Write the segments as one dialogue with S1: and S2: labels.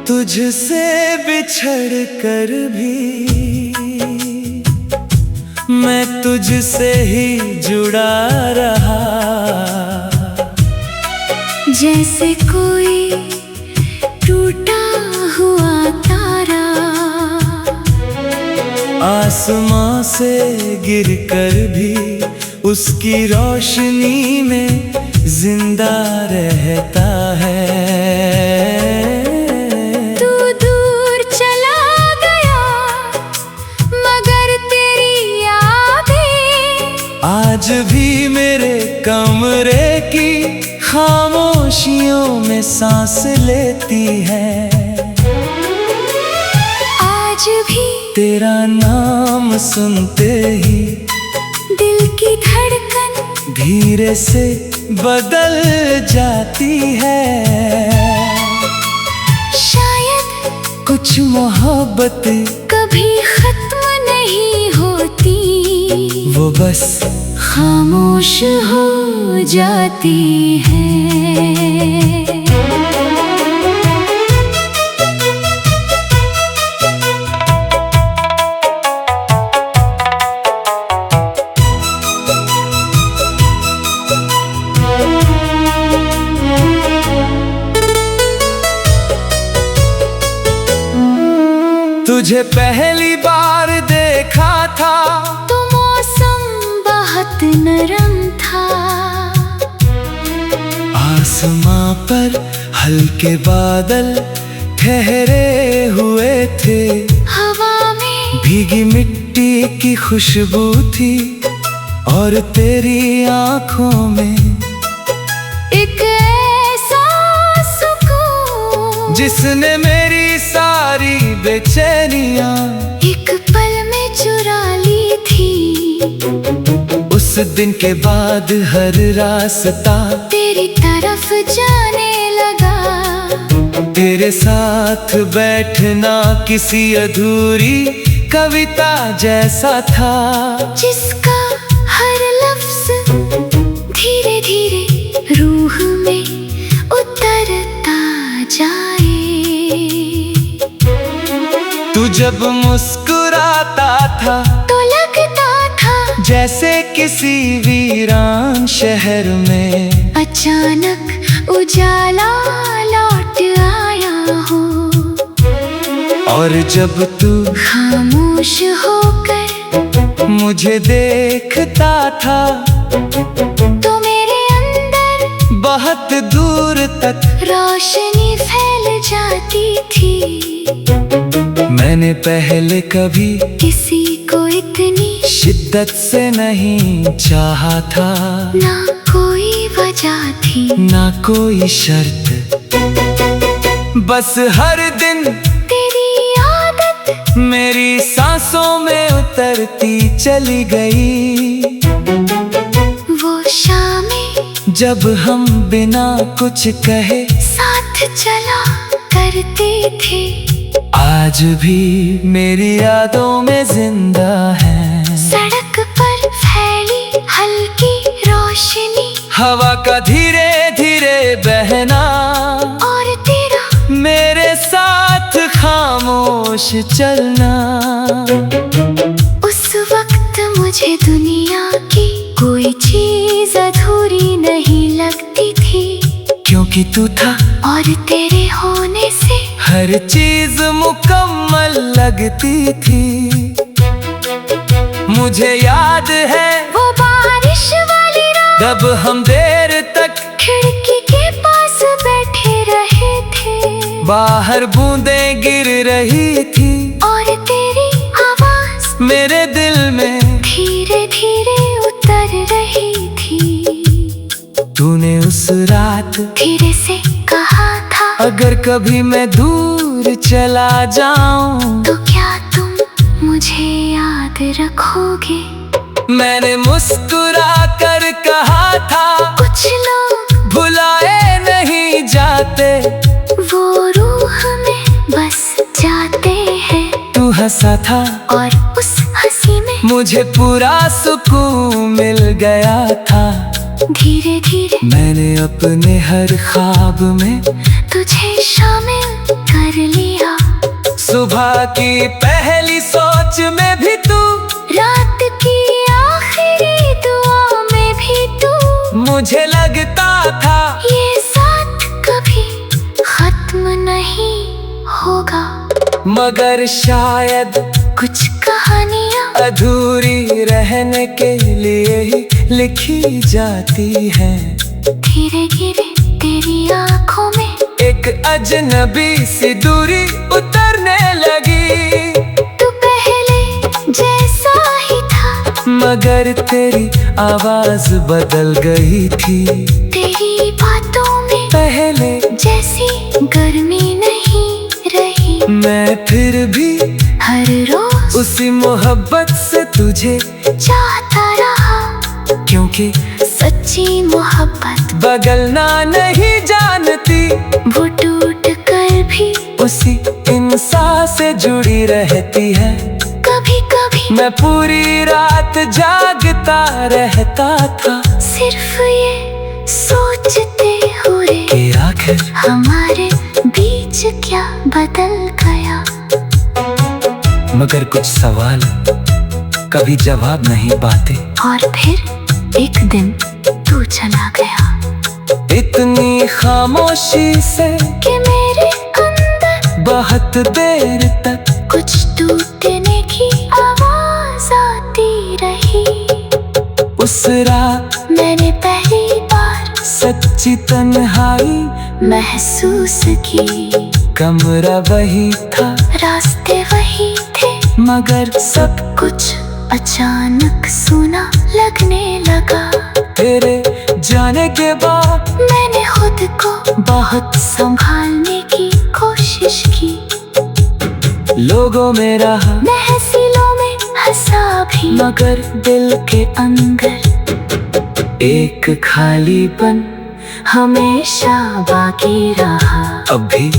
S1: तुझसे बिछड़ कर भी मैं तुझसे ही जुड़ा रहा।
S2: जैसे कोई टूटा हुआ तारा
S1: आसमां से गिरकर भी उसकी रोशनी में जिंदा रहता है।
S2: तू दूर चला गया मगर तेरी यादें
S1: आज भी मेरे कमरे की खामोशियों में सांस लेती है।
S2: आज भी
S1: तेरा नाम सुनते ही
S2: दिल की धड़कन
S1: धीरे से बदल जाती है।
S2: शायद
S1: कुछ मोहब्बतें
S2: कभी खत्म नहीं होती,
S1: वो बस
S2: खामोश हो जाती है।
S1: तुझे पहली बार देखा था
S2: तो मौसम बहुत नरम था।
S1: आसमां पर हल्के बादल ठहरे हुए थे।
S2: हवा में
S1: भीगी मिट्टी की खुशबू थी और तेरी आंखों में
S2: एक ऐसा सुकून
S1: जिसने मेरी सारी बेचैनियां
S2: एक पल में चुरा ली थी।
S1: उस दिन के बाद हर रास्ता
S2: तेरी तरफ जाने लगा।
S1: तेरे साथ बैठना किसी अधूरी कविता जैसा था,
S2: जिसका हर लफ्ज धीरे धीरे रूह में उतरता जाए।
S1: तू जब मुस्कुराता था
S2: तो लगता था
S1: जैसे किसी वीरान शहर में
S2: अचानक उजाला लौट आया हो।
S1: और जब तू
S2: खामोश होकर
S1: मुझे देखता था
S2: तो मेरे अंदर
S1: बहुत दूर तक
S2: रोशनी फैल जाती थी।
S1: मैंने पहले कभी
S2: किसी को इतनी
S1: शिद्दत से नहीं चाहा था।
S2: ना कोई वजह थी
S1: ना कोई शर्त, बस हर दिन
S2: तेरी आदत
S1: मेरी सांसों में उतरती चली गई।
S2: वो शामें
S1: जब हम बिना कुछ कहे
S2: साथ चला करते थे,
S1: आज भी मेरी यादों में जिंदा है।
S2: सड़क पर फैली हल्की रोशनी,
S1: हवा का धीरे धीरे बहना
S2: और तेरा
S1: मेरे साथ खामोश चलना।
S2: उस वक्त मुझे दुनिया की कोई चीज अधूरी नहीं लगती थी,
S1: क्योंकि तू था
S2: और तेरे होने से
S1: हर चीज मुकम्मल लगती थी। मुझे याद है
S2: वो बारिश वाली रात
S1: जब हम देर तक
S2: खिड़की के पास बैठे रहे थे।
S1: बाहर बूंदें गिर रही थी
S2: और तेरी आवाज
S1: मेरे दिल में
S2: धीरे धीरे उतर रही थी।
S1: तूने उस रात
S2: धीरे से कहा था,
S1: अगर कभी मैं दूर चला जाऊं
S2: तो क्या तुम मुझे याद रखोगे?
S1: मैंने मुस्कुरा कर कहा था,
S2: कुछ लोग
S1: भुलाए नहीं जाते,
S2: वो रूह में बस जाते हैं।
S1: तू हंसा था
S2: और उस हंसी में
S1: मुझे पूरा सुकून मिल गया था।
S2: धीरे धीरे
S1: मैंने अपने हर ख्वाब में
S2: तुझे शामिल कर लिया।
S1: की पहली सोच में भी तू,
S2: रात की आखिरी दुआ में भी तू।
S1: मुझे लगता था
S2: ये साथ कभी खत्म नहीं होगा,
S1: मगर शायद
S2: कुछ कहानियाँ
S1: अधूरी रहने के लिए ही लिखी जाती हैं।
S2: धीरे धीरे तेरी आँखों में
S1: एक अजनबी सी दूरी उतरने लगी।
S2: तू पहले जैसा ही था,
S1: मगर तेरी आवाज बदल गई थी।
S2: तेरी बातों में
S1: पहले
S2: जैसी गर्मी नहीं रही।
S1: मैं फिर भी
S2: हर रोज
S1: उसी मोहब्बत से तुझे
S2: चाहता रहा,
S1: क्योंकि
S2: सच्ची मोहब्बत
S1: बदलना नहीं जानती।
S2: वो टूट कर भी
S1: उसी इंसान से जुड़ी रहती है।
S2: कभी कभी
S1: मैं पूरी रात जागता रहता था,
S2: सिर्फ ये सोचते हुए
S1: कि आखिर
S2: हमारे बीच क्या बदल गया।
S1: मगर कुछ सवाल कभी जवाब नहीं पाते।
S2: और फिर एक दिन तू चला गया,
S1: इतनी खामोशी से
S2: कि मेरे अंदर
S1: बहुत देर तक
S2: कुछ टूटने की आवाज आती रही।
S1: उस रात
S2: मैंने पहली बार
S1: सच्ची तन्हाई
S2: महसूस की।
S1: कमरा वही था,
S2: रास्ते वही थे,
S1: मगर सब
S2: कुछ अचानक सूना लगने लगा।
S1: तेरे जाने के बाद
S2: मैंने खुद को बहुत संभालने की कोशिश की।
S1: लोगों में रहा,
S2: महफिलों में हंसा भी,
S1: मगर
S2: दिल के अंदर
S1: एक खालीपन
S2: हमेशा बाकी रहा।
S1: अब भी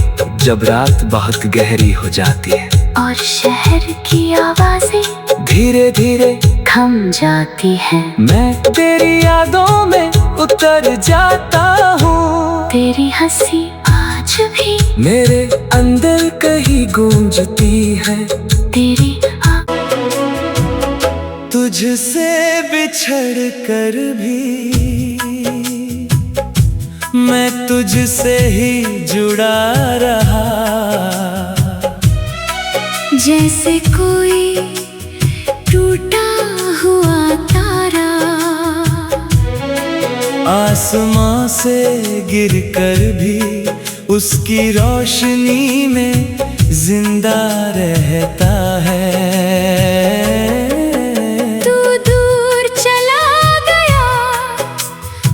S1: जब रात बहुत गहरी हो जाती है
S2: और शहर की आवाजें
S1: धीरे धीरे
S2: थम जाती हैं,
S1: मैं तेरी यादों में उतर जाता हूँ।
S2: तेरी हंसी आज भी
S1: मेरे अंदर कहीं गूंजती है।
S2: तेरी
S1: तुझसे बिछड़ कर भी मैं तुझसे ही जुड़ा रहा।
S2: जैसे कोई टूटा हुआ तारा
S1: आसमां से गिरकर भी उसकी रोशनी में जिंदा रहता है।
S2: तू दूर चला गया,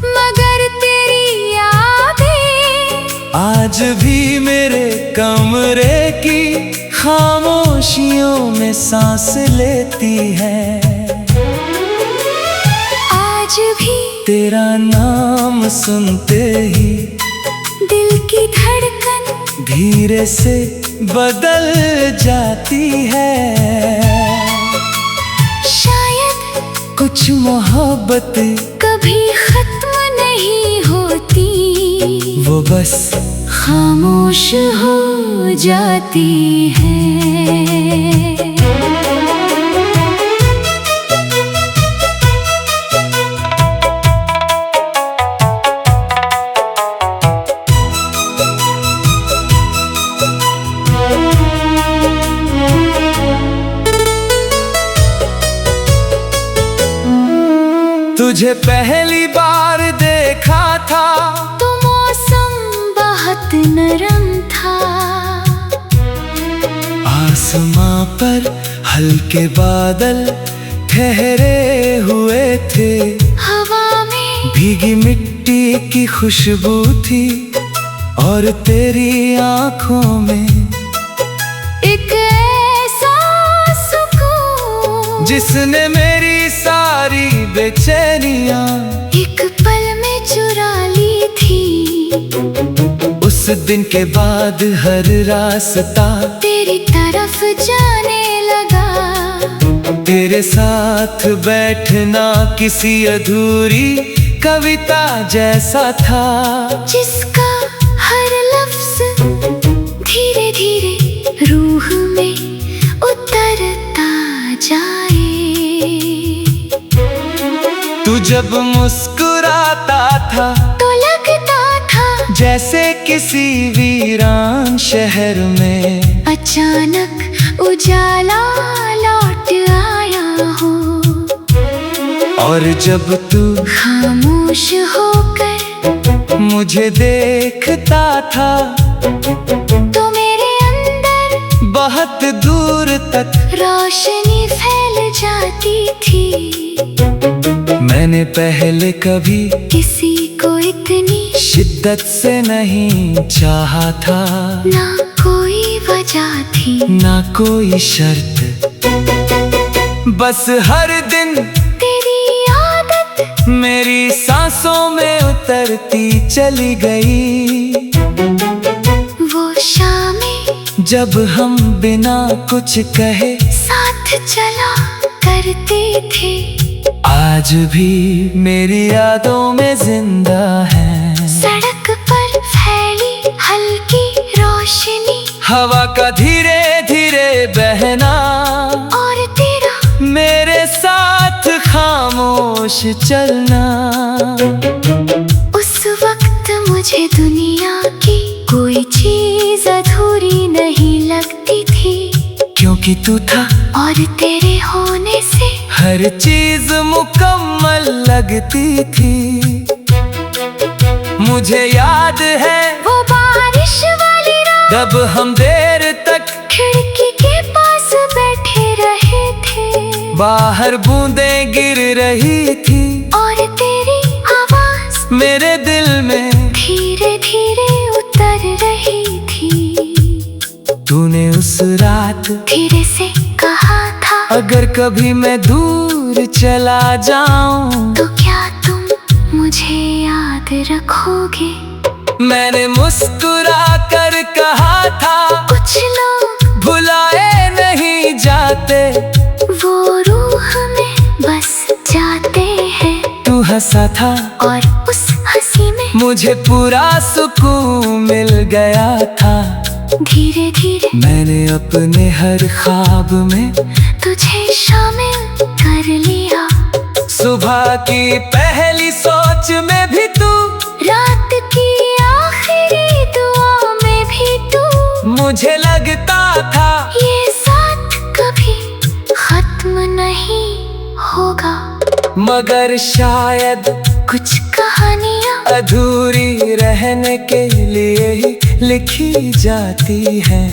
S2: मगर तेरी यादें
S1: आज भी मेरे कमरे की खामोशियों में सांस लेती है।
S2: आज भी
S1: तेरा नाम सुनते ही
S2: दिल की धड़कन
S1: धीरे से बदल जाती है।
S2: शायद
S1: कुछ मोहब्बतें
S2: कभी खत्म नहीं होती,
S1: वो बस
S2: खामोश हो जाती है।
S1: तुझे पहली बार देखा था
S2: तो मौसम बहुत नरम था,
S1: आसमां पर हल्के बादल ठहरे हुए थे।
S2: हवा में
S1: भीगी मिट्टी की खुशबू थी और तेरी आंखों में
S2: एक ऐसा सुकून
S1: जिसने मेरी सारी बेचैनियां
S2: एक पल में चुरा ली थी।
S1: उस दिन के बाद हर रास्ता
S2: तेरी तरफ जाने लगा।
S1: तेरे साथ बैठना किसी अधूरी कविता जैसा था,
S2: जिसका हर लफ्ज धीरे धीरे रूह में
S1: वीरान शहर में
S2: अचानक उजाला लौट आया हो,
S1: और जब तू
S2: खामोश होकर
S1: मुझे देखता था
S2: तो मेरे अंदर
S1: बहुत दूर तक
S2: रोशनी फैल जाती थी।
S1: मैंने पहले कभी
S2: किसी को इतनी
S1: शिद्दत से नहीं चाहा था,
S2: ना कोई वजह थी
S1: ना कोई शर्त, बस हर दिन
S2: तेरी आदत
S1: मेरी सांसों में उतरती चली गई।
S2: वो शामें
S1: जब हम बिना कुछ कहे
S2: साथ चला करते थे,
S1: आज भी मेरी यादों में जिंदा है।
S2: सड़क पर फैली हल्की रोशनी,
S1: हवा का धीरे धीरे बहना,
S2: और तेरा
S1: मेरे साथ खामोश चलना।
S2: उस वक्त मुझे दुनिया की कोई चीज अधूरी नहीं लगती थी,
S1: क्योंकि तू था
S2: और तेरे होने से
S1: हर चीज मुकम्मल लगती थी। मुझे याद है
S2: वो बारिश वाली रात,
S1: जब हम देर तक
S2: खिड़की के पास बैठे रहे थे,
S1: बाहर बूंदें गिर रही थी,
S2: और तेरी आवाज
S1: मेरे दिल में
S2: धीरे धीरे उतर रही थी।
S1: तूने उस रात
S2: धीरे से कहा था,
S1: अगर कभी मैं दूर चला जाऊं
S2: तो क्या तुम मुझे याद रखोगे?
S1: मैंने मुस्कुरा कर कहा था,
S2: कुछ लोग
S1: भुलाए नहीं जाते,
S2: वो रूह में बस जाते हैं।
S1: तू हंसा था
S2: और उस हंसी में
S1: मुझे पूरा सुकून मिल गया था।
S2: धीरे धीरे
S1: मैंने अपने हर ख्वाब में
S2: तुझे शामिल कर लिया।
S1: सुबह की पहली सोच में भी तू,
S2: रात की आखिरी दुआ में भी तू,
S1: मुझे लगता था
S2: ये साथ कभी खत्म नहीं होगा।
S1: मगर शायद
S2: कुछ कहानियाँ
S1: अधूरी रहने के लिए ही लिखी जाती है।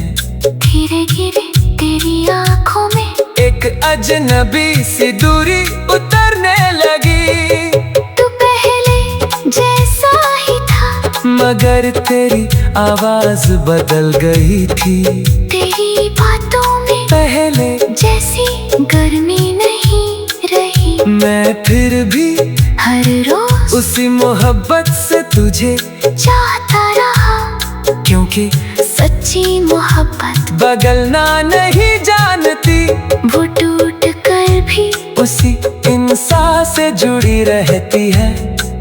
S2: धीरे धीरे तेरी आँखों में
S1: एक अजनबी सी दूरी उतरने लगी।
S2: तू पहले जैसा ही था,
S1: मगर तेरी आवाज बदल गई थी।
S2: तेरी बातों में
S1: पहले
S2: जैसी गर्मी नहीं रही।
S1: मैं फिर भी
S2: हर रोज
S1: उसी मोहब्बत से तुझे
S2: चाहता रहा,
S1: क्योंकि
S2: सच्ची मोहब्बत
S1: बदलना नहीं जानती,
S2: वो टूट कर भी
S1: उसी इंसान से जुड़ी रहती है।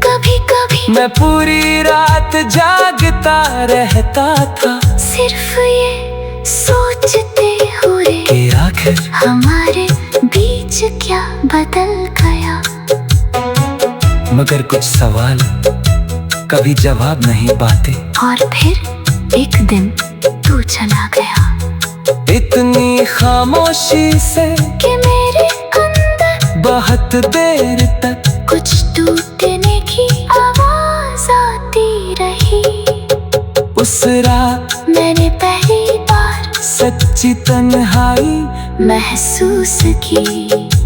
S2: कभी कभी
S1: मैं पूरी रात जागता रहता था,
S2: सिर्फ ये सोचते हुए
S1: कि आखिर
S2: हमारे बीच क्या बदल गया।
S1: मगर कुछ सवाल कभी जवाब नहीं पाते।
S2: और फिर एक दिन तू चला गया,
S1: इतनी खामोशी से
S2: कि मेरे अंदर
S1: बहुत देर तक
S2: कुछ टूटने की आवाज आती रही।
S1: उस रात
S2: मैंने पहली बार
S1: सच्ची तन्हाई
S2: महसूस की।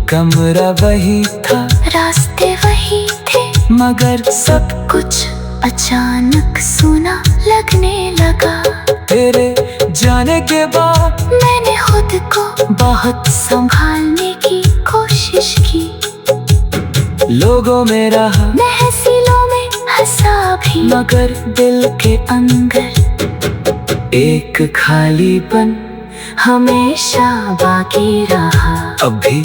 S1: कमरा वही था,
S2: रास्ते वही थे,
S1: मगर सब
S2: कुछ अचानक सूना लगने लगा।
S1: तेरे जाने के बाद
S2: मैंने खुद को बहुत संभालने की कोशिश की।
S1: लोगों में रहा,
S2: महफिलों में हंसा भी,
S1: मगर दिल के
S2: अंदर
S1: एक खालीपन
S2: हमेशा बाकी रहा।
S1: अब भी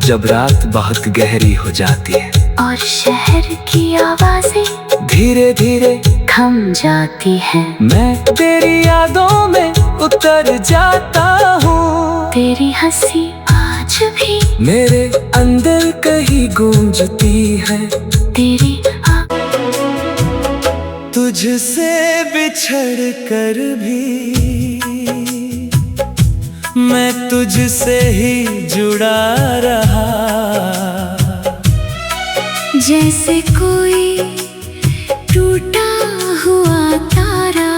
S1: जब रात बहुत गहरी हो जाती है
S2: और शहर की आवाजें
S1: धीरे धीरे
S2: थम जाती हैं,
S1: मैं तेरी यादों में उतर जाता हूँ।
S2: तेरी हंसी आज भी
S1: मेरे अंदर कहीं गूंजती है।
S2: तेरी
S1: तुझसे बिछड़ कर भी मैं तुझसे ही जुड़ा रहा।
S2: जैसे कोई टूटा हुआ तारा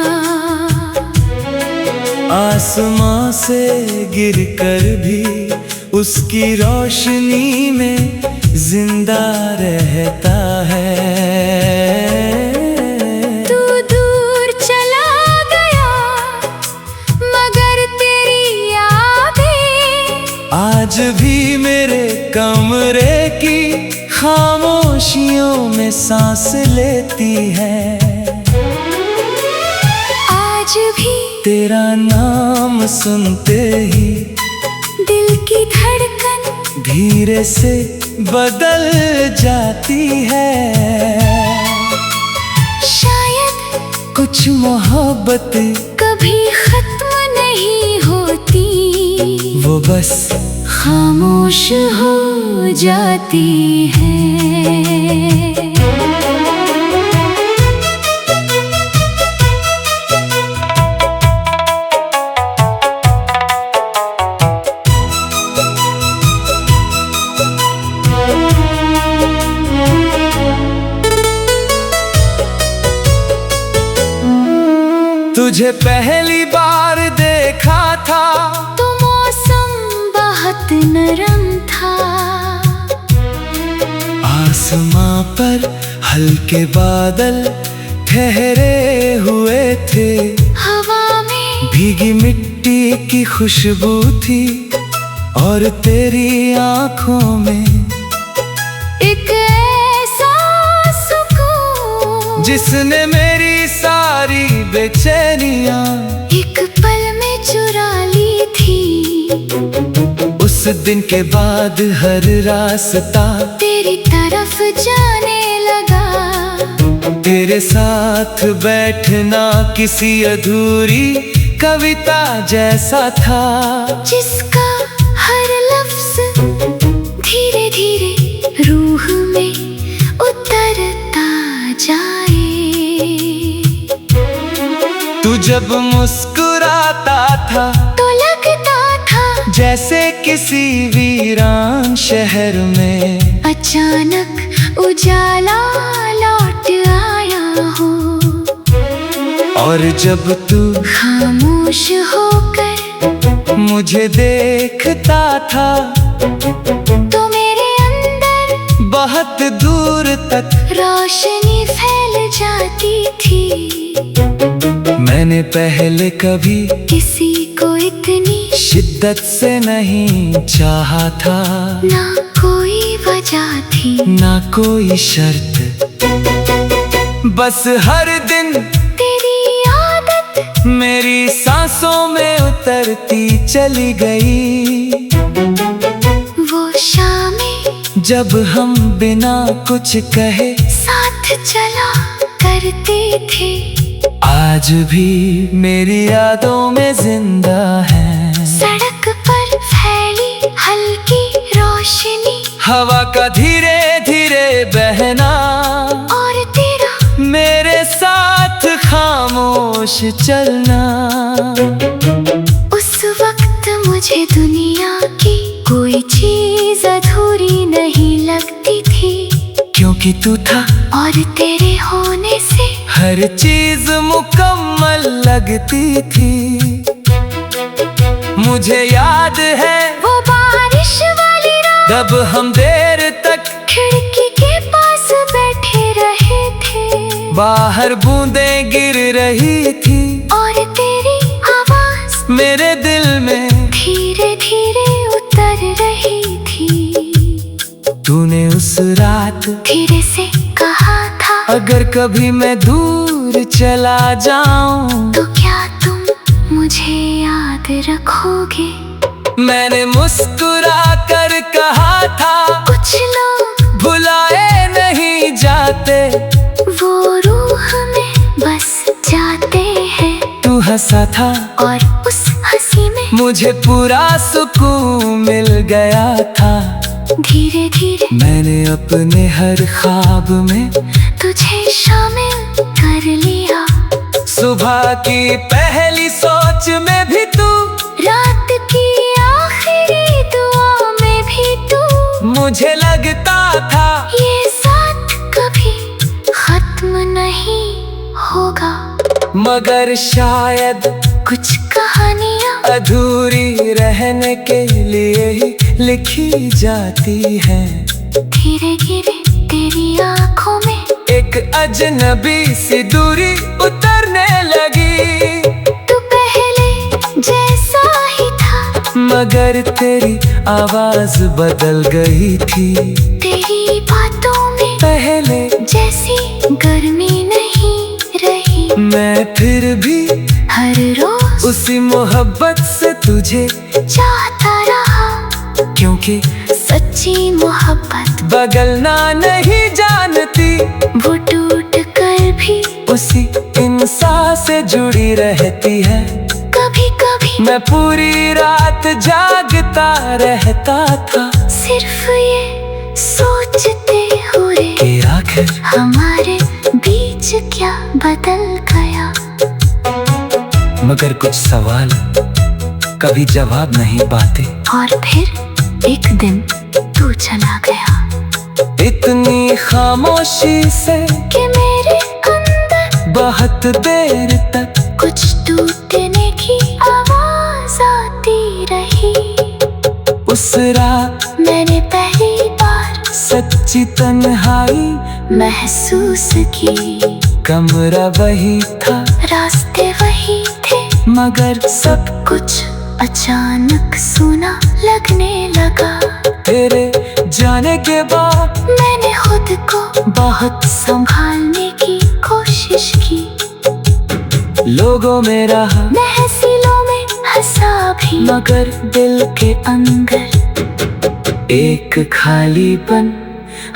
S1: आसमां से गिरकर भी उसकी रोशनी में जिंदा रहता है।
S2: तू दूर चला गया मगर तेरी यादें
S1: आज भी मेरे कमरे की खामोशियों में सांस लेती है।
S2: आज भी
S1: तेरा नाम सुनते ही
S2: दिल की धड़कन
S1: धीरे से बदल जाती है।
S2: शायद
S1: कुछ मोहब्बत
S2: कभी खत्म नहीं होती,
S1: वो बस
S2: खामोश हो जाती है।
S1: तुझे पहली बार देखा था
S2: तो मौसम बहुत नरम था।
S1: आसमां पर हल्के बादल ठहरे हुए थे।
S2: हवा में
S1: भीगी मिट्टी की खुशबू थी और तेरी आंखों में
S2: एक ऐसा सुकून
S1: जिसने मेरी सारी बेचैनियां
S2: एक पल में चुरा ली थी।
S1: उस दिन के बाद हर रास्ता
S2: तेरी तरफ जाने लगा।
S1: तेरे साथ बैठना किसी अधूरी कविता जैसा था,
S2: जिसका हर लफ्ज धीरे धीरे रूह में उतरता जाए।
S1: तू जब मुस्कुराता था
S2: तो लगता था
S1: जैसे किसी वीरान शहर में
S2: अचानक उजाला लौट आया हो।
S1: और जब तू
S2: खामोश होकर
S1: मुझे देखता था
S2: तो मेरे अंदर
S1: बहुत दूर तक
S2: रोशनी फैल जाती थी।
S1: मैंने पहले कभी
S2: किसी को इतनी
S1: शिद्दत से नहीं चाहा था।
S2: ना कोई वजह थी
S1: ना कोई शर्त, बस हर दिन
S2: तेरी आदत
S1: मेरी सांसों में उतरती चली गई।
S2: वो शामें
S1: जब हम बिना कुछ कहे
S2: साथ चला करते थे,
S1: आज भी मेरी यादों में जिंदा है।
S2: सड़क पर फैली हल्की रोशनी,
S1: हवा का धीरे धीरे बहना
S2: और तेरा
S1: मेरे साथ खामोश चलना।
S2: उस वक्त मुझे दुनिया की कोई चीज अधूरी नहीं लगती थी,
S1: क्योंकि तू था
S2: और तेरे होने से
S1: हर चीज मुकम्मल लगती थी। मुझे याद है
S2: वो बारिश वाली रात
S1: जब हम देर तक
S2: खिड़की के पास बैठे रहे थे।
S1: बाहर बूंदें गिर रही थी
S2: और तेरी आवाज
S1: मेरे दिल में
S2: धीरे धीरे उतर रही थी।
S1: तूने उस रात
S2: धीरे से कहा था,
S1: अगर कभी मैं दूर चला जाऊं
S2: तो क्या तुम मुझे याद रखोगे?
S1: मैंने मुस्कुरा कर कहा था,
S2: कुछ लोग
S1: भुलाए नहीं जाते,
S2: वो रूह में बस जाते हैं।
S1: तू हंसा था
S2: और उस हंसी में
S1: मुझे पूरा सुकून मिल गया था।
S2: धीरे धीरे
S1: मैंने अपने हर ख्वाब में
S2: तुझे शामिल कर लिया।
S1: सुबह की पहली सोच में भी तू,
S2: रात की आखिरी दुआ में भी तू।
S1: मुझे लगता था
S2: ये साथ कभी खत्म नहीं होगा,
S1: मगर शायद
S2: कुछ कहानियाँ
S1: अधूरी रहने के लिए ही लिखी जाती हैं।
S2: धीरे धीरे तेरी आँखों में
S1: एक अजनबी सी दूरी उतरने लगी।
S2: तू पहले जैसा ही था,
S1: मगर तेरी आवाज बदल गई थी।
S2: तेरी बातों में
S1: पहले
S2: जैसी गर्मी नहीं रही।
S1: मैं फिर भी
S2: हर रोज
S1: उसी मोहब्बत से तुझे
S2: चाहता रहा,
S1: क्योंकि
S2: सच्ची मोहब्बत
S1: बदलना नहीं जानती।
S2: वो टूट कर भी
S1: उसी इंसान से जुड़ी रहती है।
S2: कभी कभी
S1: मैं पूरी रात जागता रहता था,
S2: सिर्फ ये सोचते हुए
S1: कि आखिर
S2: हमारे बीच क्या बदल गया।
S1: मगर कुछ सवाल कभी जवाब नहीं पाते।
S2: और फिर एक दिन तू चला गया,
S1: इतनी खामोशी से
S2: कि मेरे अंदर
S1: बहुत देर तक
S2: कुछ टूटने की आवाज आती रही।
S1: उस रात
S2: मैंने पहली बार
S1: सच्ची तन्हाई
S2: महसूस की।
S1: कमरा वही था,
S2: रास्ते वही थे,
S1: मगर सब
S2: कुछ अचानक सूना लगने लगा।
S1: तेरे जाने के बाद
S2: मैंने खुद को बहुत संभालने की कोशिश की।
S1: लोगों में रहा,
S2: महफिलों में हंसा भी,
S1: मगर
S2: दिल के अंदर
S1: एक खालीपन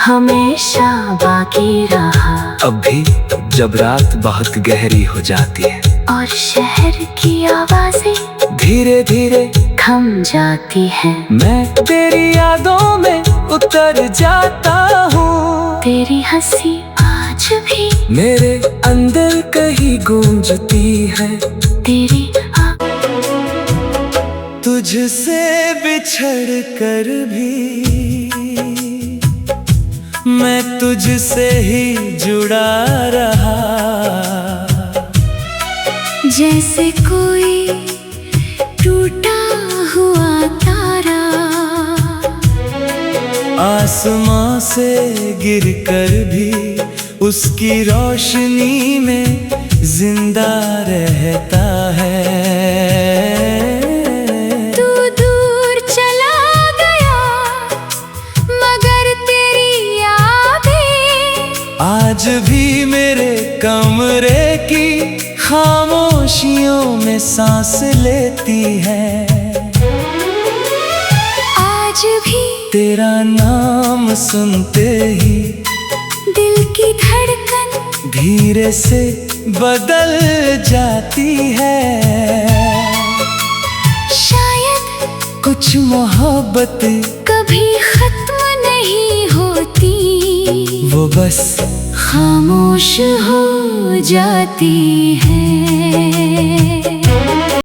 S2: हमेशा बाकी रहा।
S1: अब भी जब रात बहुत गहरी हो जाती है
S2: और शहर की आवाजें
S1: धीरे धीरे
S2: थम जाती हैं,
S1: मैं तेरी यादों में उतर जाता हूँ।
S2: तेरी हंसी आज भी
S1: मेरे अंदर कहीं गूंजती है।
S2: तेरी
S1: तुझसे बिछड़ कर भी मैं तुझसे ही जुड़ा रहा।
S2: जैसे कोई टूटा हुआ तारा
S1: आसमां से गिरकर भी उसकी रोशनी में जिंदा रहता है।
S2: तू दूर चला गया, मगर तेरी यादें
S1: आज भी मेरे कमरे की खामोशियों में सांस लेती है।
S2: आज भी
S1: तेरा नाम सुनते ही
S2: दिल की धड़कन
S1: धीरे से बदल जाती है।
S2: शायद
S1: कुछ मोहब्बत
S2: कभी खत्म नहीं होती,
S1: वो बस
S2: खामोश हो जाती है।